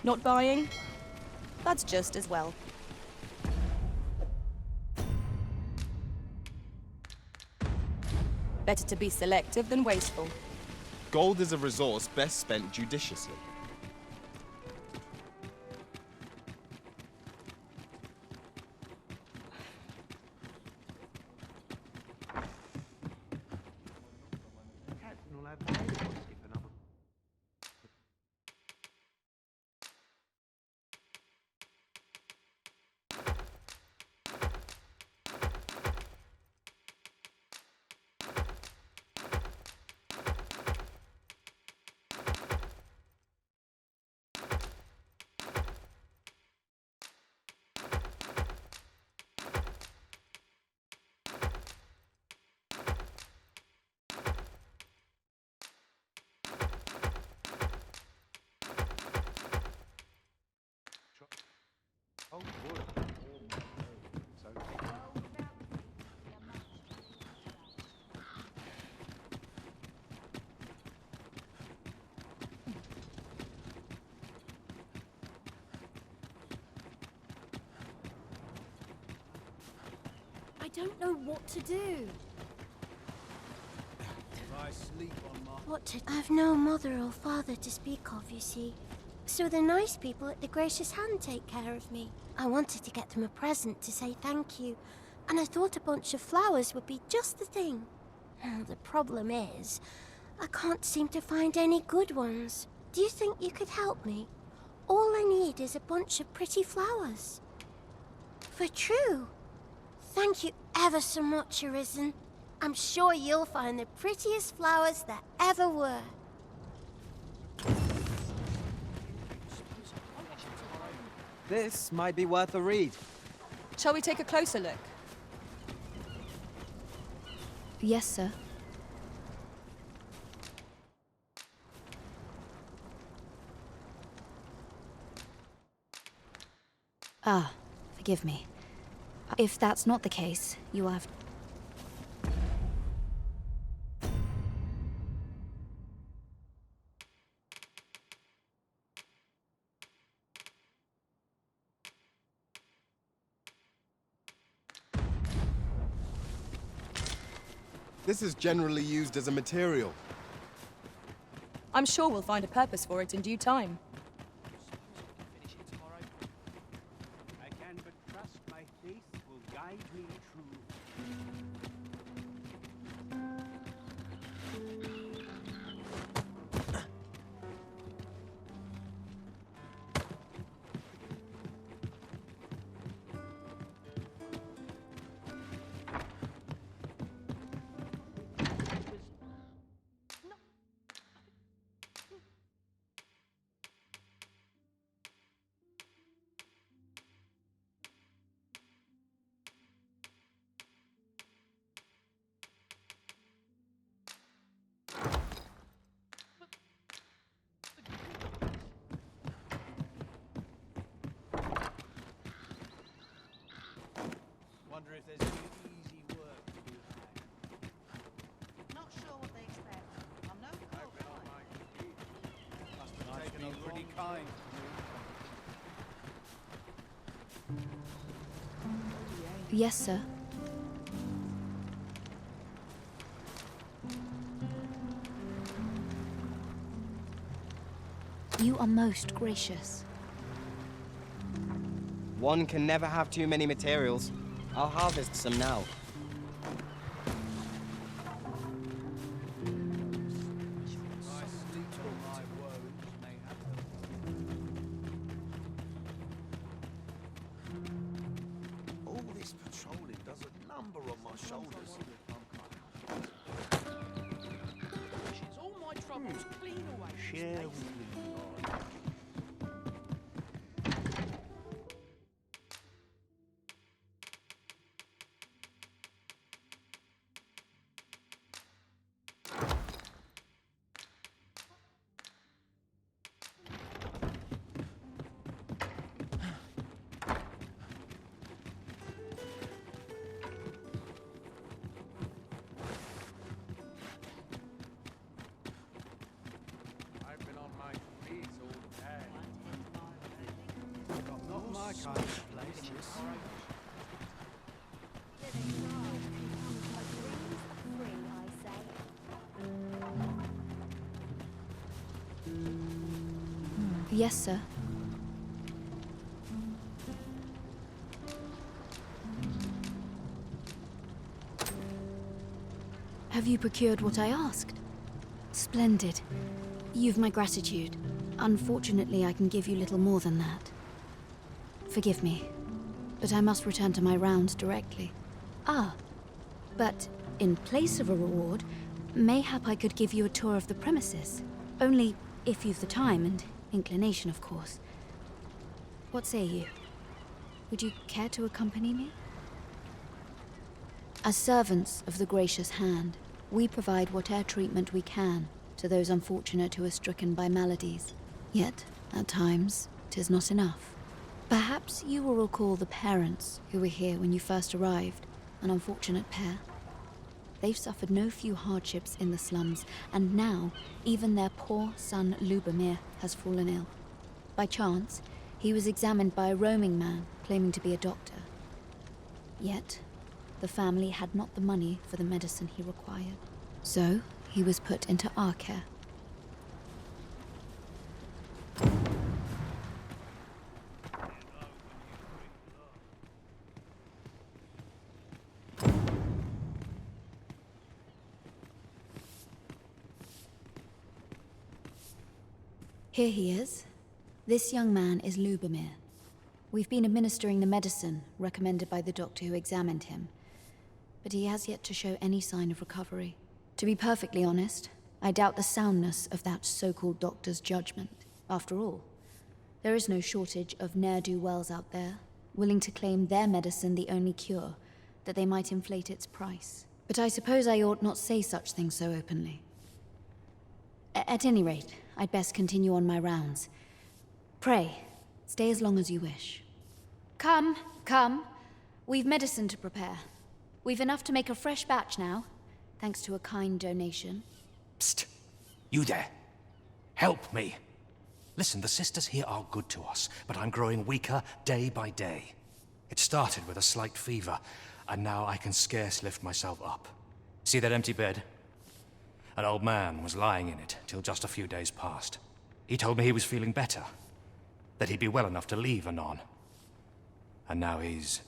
Not buying? That's just as well. Better to be selective than wasteful. Gold is a resource best spent judiciously. I don't know what to do. I've no mother or father to speak of, you see. So the nice people at the Gracious Hand take care of me. I wanted to get them a present to say thank you, and I thought a bunch of flowers would be just the thing. The problem is, I can't seem to find any good ones. Do you think you could help me? All I need is a bunch of pretty flowers. For true. Thank you ever so much, Arisen. I'm sure you'll find the prettiest flowers that ever were. This might be worth a read. Shall we take a closer look? Yes, sir. Ah, forgive me. If that's not the case, you will have... This is generally used as a material. I'm sure we'll find a purpose for it in due time. Wonder if there's any easy work to do there. Not sure what they expect. I'm no Must have taken a pretty kind. Yes, sir. You are most gracious. One can never have too many materials. I'll harvest some now. All this patrolling does a number on my shoulders. All my troubles clean away. Share with me. I've been on my my kind of place, you know. Yes, sir. Have you procured what I asked? Splendid. You've my gratitude. Unfortunately, I can give you little more than that. Forgive me, but I must return to my rounds directly. Ah, but in place of a reward, mayhap I could give you a tour of the premises. Only if you've the time and inclination, of course. What say you? Would you care to accompany me? As servants of the gracious hand, we provide whatever treatment we can to those unfortunate who are stricken by maladies. Yet, at times, 'tis not enough. Perhaps you will recall the parents who were here when you first arrived, an unfortunate pair. They've suffered no few hardships in the slums, and now even their poor son Lubomir has fallen ill. By chance, he was examined by a roaming man claiming to be a doctor. Yet, the family had not the money for the medicine he required. So, he was put into our care. Here he is. This young man is Lubomir. We've been administering the medicine recommended by the doctor who examined him, but he has yet to show any sign of recovery. To be perfectly honest, I doubt the soundness of that so-called doctor's judgment. After all, there is no shortage of ne'er-do-wells out there, willing to claim their medicine the only cure, that they might inflate its price. But I suppose I ought not say such things so openly. At any rate, I'd best continue on my rounds. Pray, stay as long as you wish. Come, come. We've medicine to prepare. We've enough to make a fresh batch now, thanks to a kind donation. Psst! You there! Help me! Listen, the sisters here are good to us, but I'm growing weaker day by day. It started with a slight fever, and now I can scarce lift myself up. See that empty bed? An old man was lying in it till just a few days past. He told me he was feeling better, that he'd be well enough to leave anon. And now he's...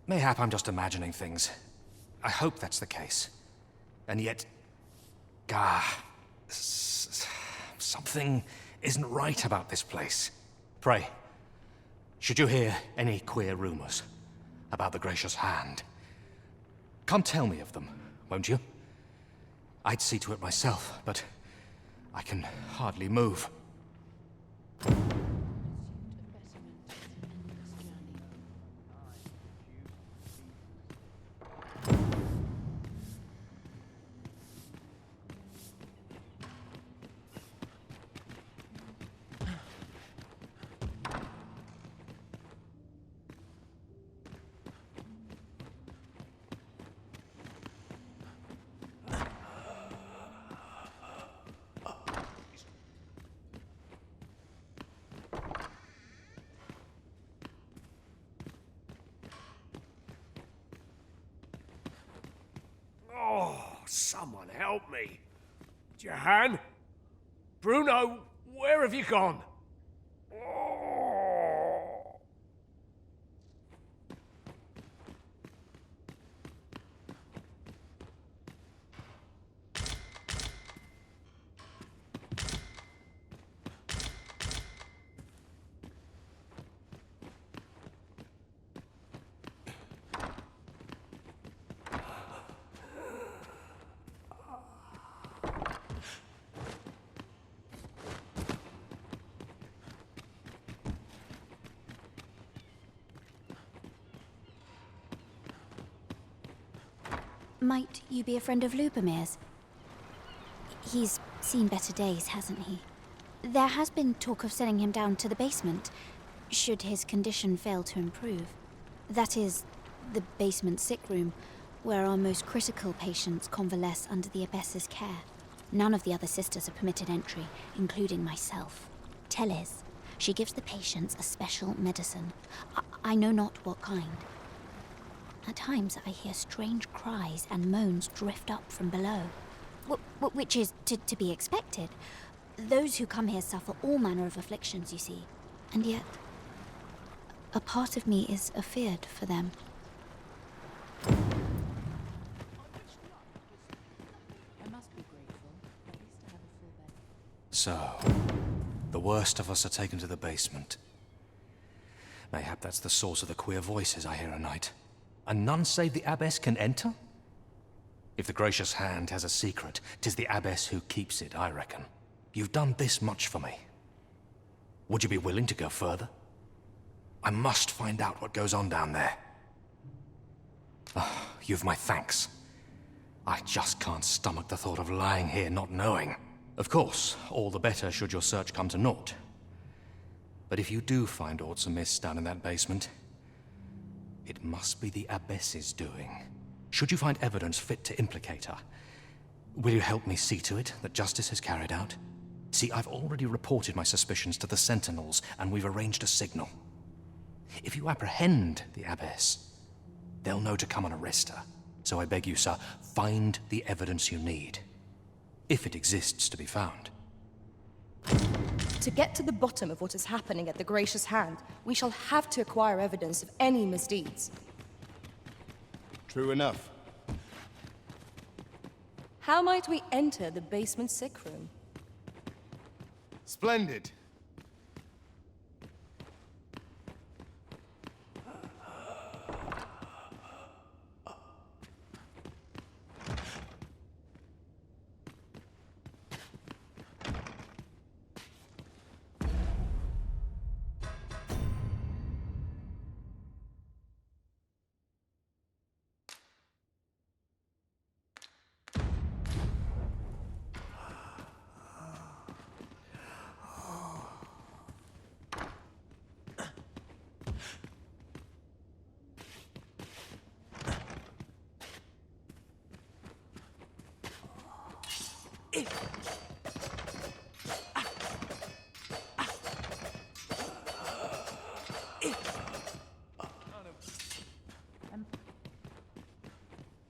Mayhap I'm just imagining things. I hope that's the case. And yet... something isn't right about this place. Pray, should you hear any queer rumors about the Gracious Hand, come tell me of them, won't you? I'd see to it myself, but I can hardly move. Someone help me. Jahan? Bruno, where have you gone? Might you be a friend of Lubomir's? He's seen better days, hasn't he? There has been talk of sending him down to the basement, should his condition fail to improve. That is, the basement sick room, where our most critical patients convalesce under the abbess's care. None of the other sisters are permitted entry, including myself. Teles, She gives the patients a special medicine. I know not what kind. At times, I hear strange cries and moans drift up from below. Which is to be expected. Those who come here suffer all manner of afflictions, you see. And yet, a part of me is afeared for them. I must be grateful, at least I have a full bed. So, the worst of us are taken to the basement. Mayhap that's the source of the queer voices I hear at night. And none save the abbess can enter? If the gracious hand has a secret, 'tis the abbess who keeps it, I reckon. You've done this much for me. Would you be willing to go further? I must find out what goes on down there. Ah, you've my thanks. I just can't stomach the thought of lying here not knowing. Of course, all the better should your search come to naught. But if you do find aught amiss down in that basement, it must be the abbess's doing. Should you find evidence fit to implicate her, will you help me see to it that justice is carried out? See, I've already reported my suspicions to the sentinels, and we've arranged a signal. If you apprehend the abbess, they'll know to come and arrest her. So I beg you, sir, find the evidence you need. If it exists to be found. To get to the bottom of what is happening at the Gracious Hand, we shall have to acquire evidence of any misdeeds. True enough. How might we enter the basement sick room? Splendid.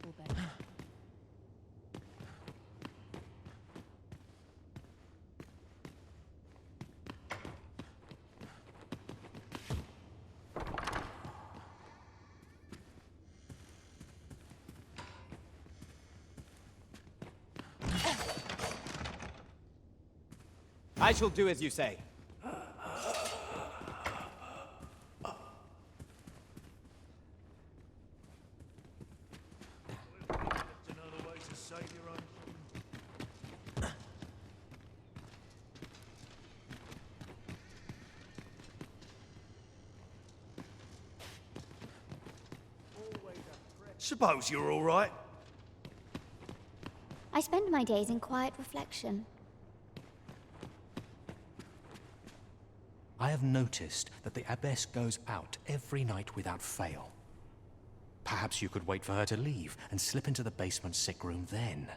Full bed. I shall do as you say. Another way to save your own. Suppose you're all right. I spend my days in quiet reflection. I have noticed that the abbess goes out every night without fail. Perhaps you could wait for her to leave and slip into the basement sick room then.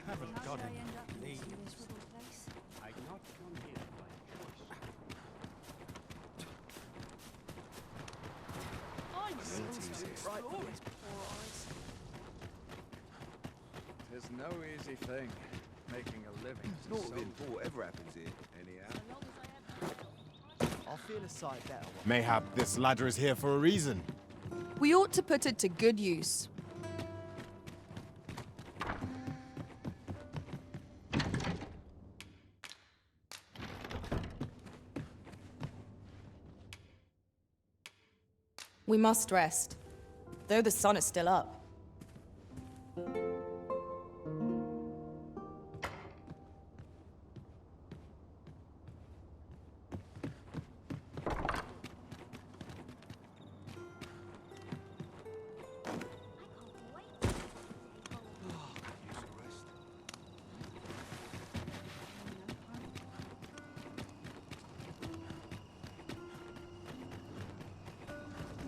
Haven't got any leads. I'm still right for his poor eyes. There's no easy thing, making a living. It's not been for whatever happens here, anyhow. I'll feel a sight better. Mayhap this ladder is here for a reason. We ought to put it to good use. We must rest, though the sun is still up.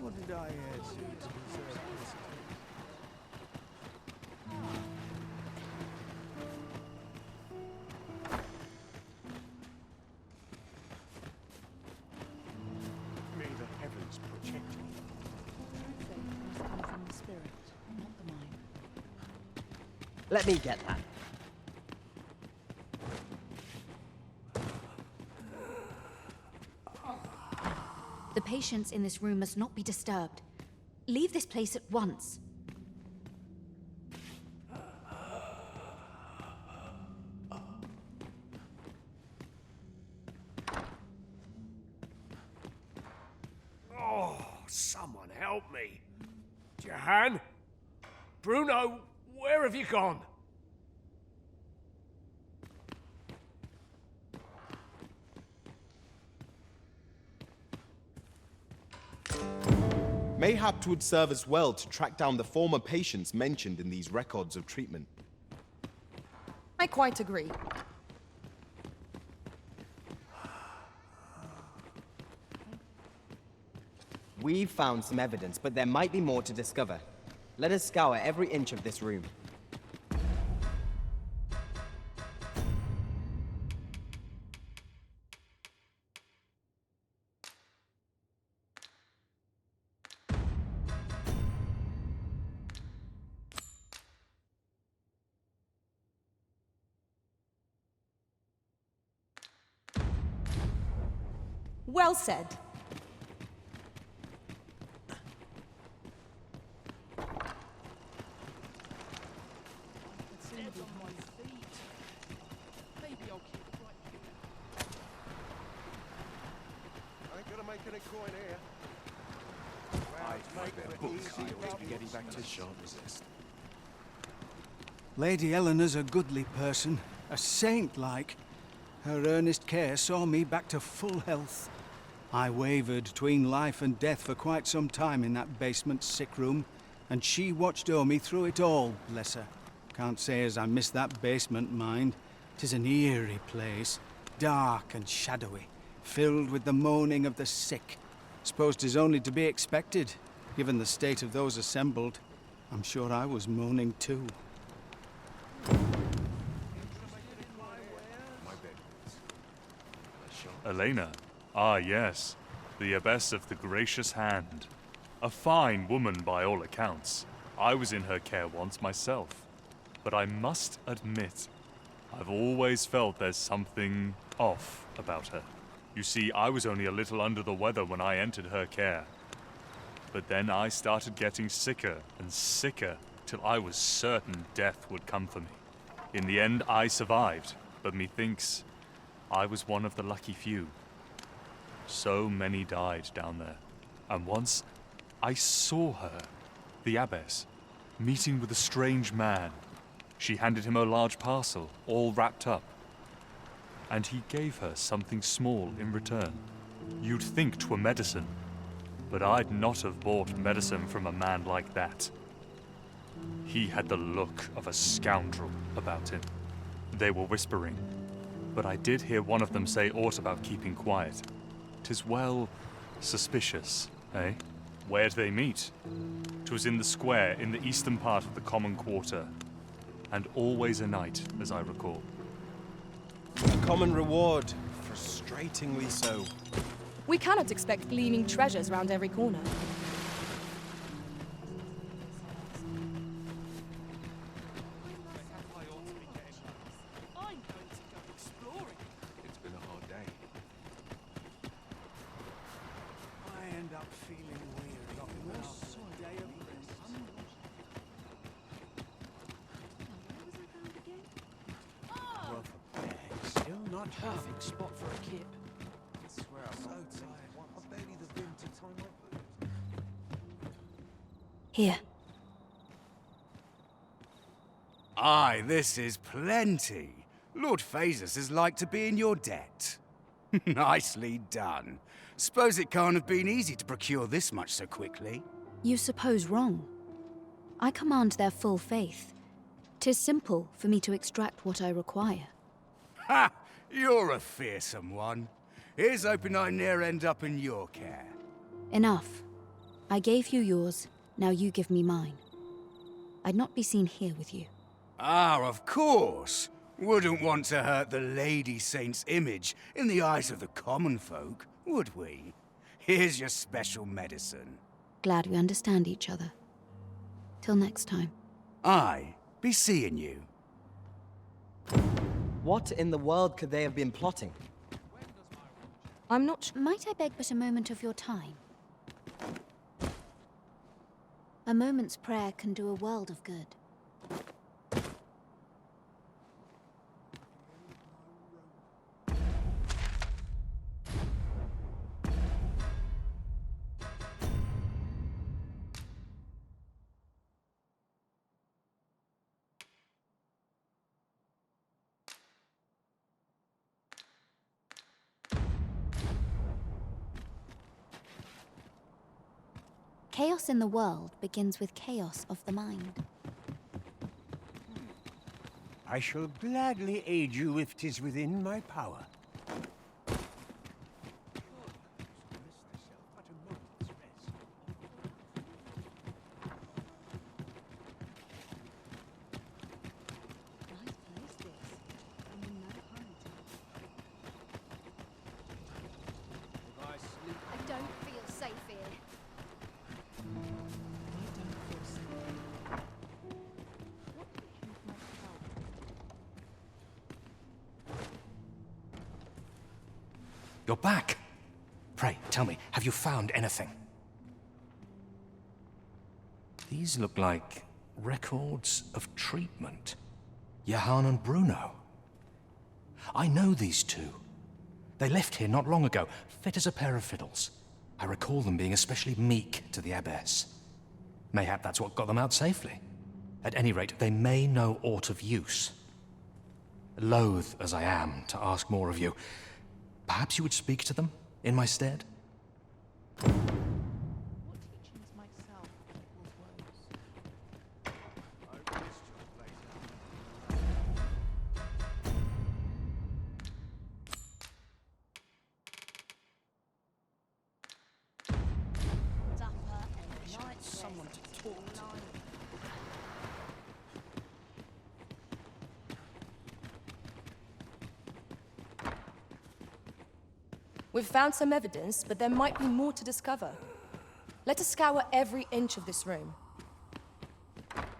What did I add to deserve this? Let me get that. The patients in this room must not be disturbed. Leave this place at once. Oh, someone help me. Jahan? Bruno, where have you gone? Mayhap 'twould serve us well to track down the former patients mentioned in these records of treatment. I quite agree. We've found some evidence, but there might be more to discover. Let us scour every inch of this room. Well said. I ain't gonna make any coin here. Getting back to sharp resist. Lady Eleanor's a goodly person, a saint-like. Her earnest care saw me back to full health. I wavered between life and death for quite some time in that basement sick room, and she watched o'er me through it all, bless her. Can't say as I miss that basement, mind. 'Tis an eerie place, dark and shadowy, filled with the moaning of the sick. Suppose 'tis only to be expected, given the state of those assembled. I'm sure I was moaning too. Elena. Ah, yes. The abbess of the Gracious Hand. A fine woman by all accounts. I was in her care once myself. But I must admit, I've always felt there's something off about her. You see, I was only a little under the weather when I entered her care. But then I started getting sicker and sicker till I was certain death would come for me. In the end, I survived, but methinks I was one of the lucky few. So many died down there. And once, I saw her, the abbess, meeting with a strange man. She handed him a large parcel, all wrapped up. And he gave her something small in return. You'd think 'twere medicine, but I'd not have bought medicine from a man like that. He had the look of a scoundrel about him. They were whispering, but I did hear one of them say aught about keeping quiet. 'Tis well suspicious, eh? Where'd they meet? 'Twas in the square in the eastern part of the common quarter, and always a night, as I recall. A common reward, frustratingly so. We cannot expect gleaming treasures round every corner. It's been a hard day. I end up feeling weary after a day of rest. Well, for bags. Still not perfect spot for a kip. I swear I'm so tired. I barely the bin to tie my boots. Here. Aye, this is plenty. Lord Phasus is like to be in your debt. Nicely done. Suppose it can't have been easy to procure this much so quickly. You suppose wrong. I command their full faith. 'Tis simple for me to extract what I require. Ha! You're a fearsome one. Here's hoping I ne'er end up in your care. Enough. I gave you yours, now you give me mine. I'd not be seen here with you. Ah, of course. Wouldn't want to hurt the Lady Saint's image in the eyes of the common folk, would we? Here's your special medicine. Glad we understand each other. Till next time. Aye, Be seeing you. What in the world could they have been plotting? I'm not Might I beg but a moment of your time? A moment's prayer can do a world of good. Chaos in the world begins with chaos of the mind. I shall gladly aid you if 'tis within my power. I don't feel safe here. You're back. Pray, tell me, have you found anything? These look like records of treatment. Johann and Bruno. I know these two. They left here not long ago, fit as a pair of fiddles. I recall them being especially meek to the abbess. Mayhap that's what got them out safely. At any rate, they may know aught of use. Loath as I am to ask more of you, perhaps you would speak to them in my stead? someone to talk to. We've found some evidence, but there might be more to discover. Let us scour every inch of this room.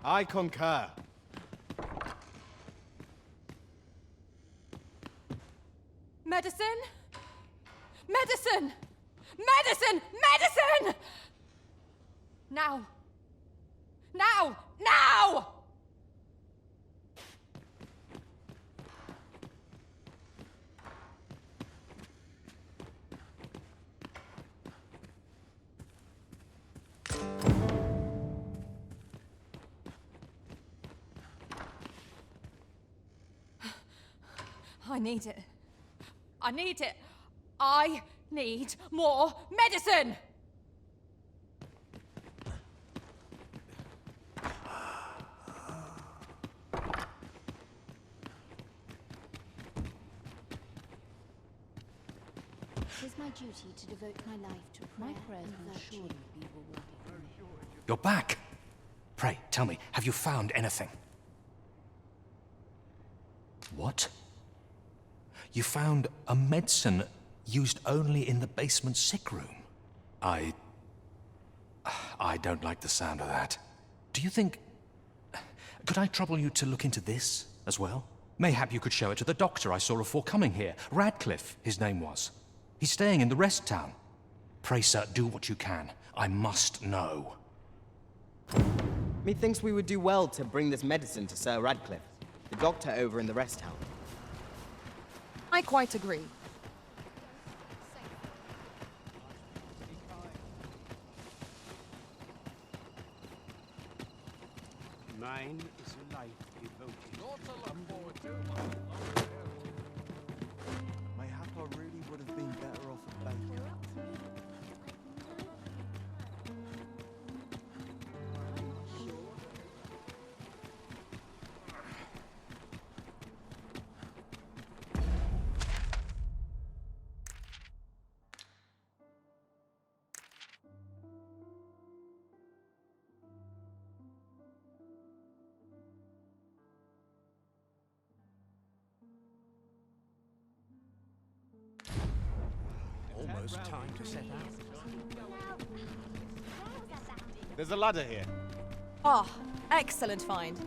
I concur. Medicine? Medicine! Medicine! Medicine! Now! Now! Now! I need it. I need it. I need more medicine! It is my duty to devote my life to prayer. My prayers will surely be rewarded. You're back. Pray, tell me, have you found anything? What? You found a medicine used only in the basement sick room? I don't like the sound of that. Do you think... Could I trouble you to look into this as well? Mayhap you could show it to the doctor I saw before coming here. Radcliffe, his name was. He's staying in the rest town. Pray, sir, do what you can. I must know. Methinks we would do well to bring this medicine to Sir Radcliffe, the doctor over in the rest town. I quite agree. Mine is a life devoted. Mayhap I really would have been better off a baker. Almost time to set out. There's a ladder here. Ah, excellent find.